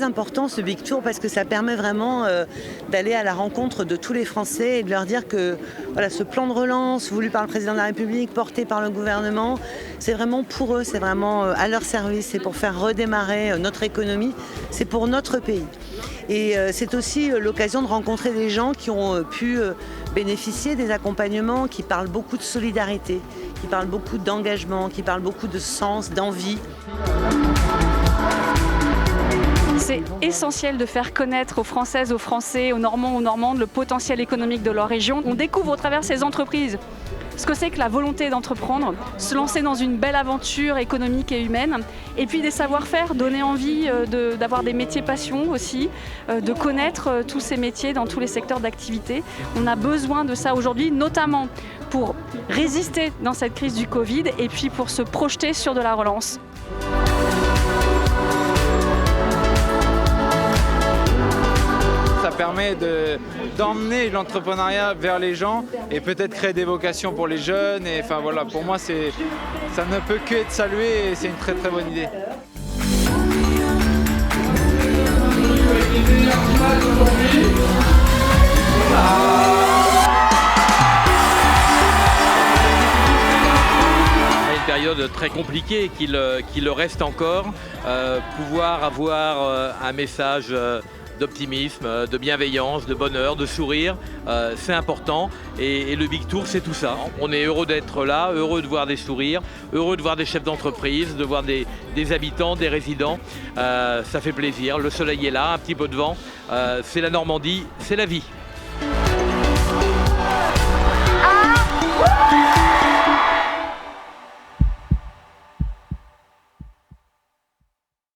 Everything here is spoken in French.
très important ce Big Tour parce que ça permet vraiment d'aller à la rencontre de tous les Français et de leur dire que voilà, ce plan de relance voulu par le président de la République, porté par le gouvernement, c'est vraiment pour eux, c'est vraiment à leur service, c'est pour faire redémarrer notre économie, c'est pour notre pays. Et c'est aussi l'occasion de rencontrer des gens qui ont pu bénéficier des accompagnements, qui parlent beaucoup de solidarité, qui parlent beaucoup d'engagement, qui parlent beaucoup de sens, d'envie. C'est essentiel de faire connaître aux Françaises, aux Français, aux Normands, aux Normandes le potentiel économique de leur région. On découvre au travers ces entreprises ce que c'est que la volonté d'entreprendre, se lancer dans une belle aventure économique et humaine, et puis des savoir-faire, donner envie d'avoir des métiers passion aussi, de connaître tous ces métiers dans tous les secteurs d'activité. On a besoin de ça aujourd'hui, notamment pour résister dans cette crise du Covid et puis pour se projeter sur de la relance. Ça permet d'emmener l'entrepreneuriat vers les gens et peut-être créer des vocations pour les jeunes. Et enfin voilà, pour moi, ça ne peut que être salué et c'est une très très bonne idée. Une période très compliquée qui le reste encore, pouvoir avoir un message d'optimisme, de bienveillance, de bonheur, de sourire, c'est important et le Big Tour c'est tout ça. On est heureux d'être là, heureux de voir des sourires, heureux de voir des chefs d'entreprise, de voir des habitants, des résidents, ça fait plaisir, le soleil est là, un petit peu de vent, c'est la Normandie, c'est la vie.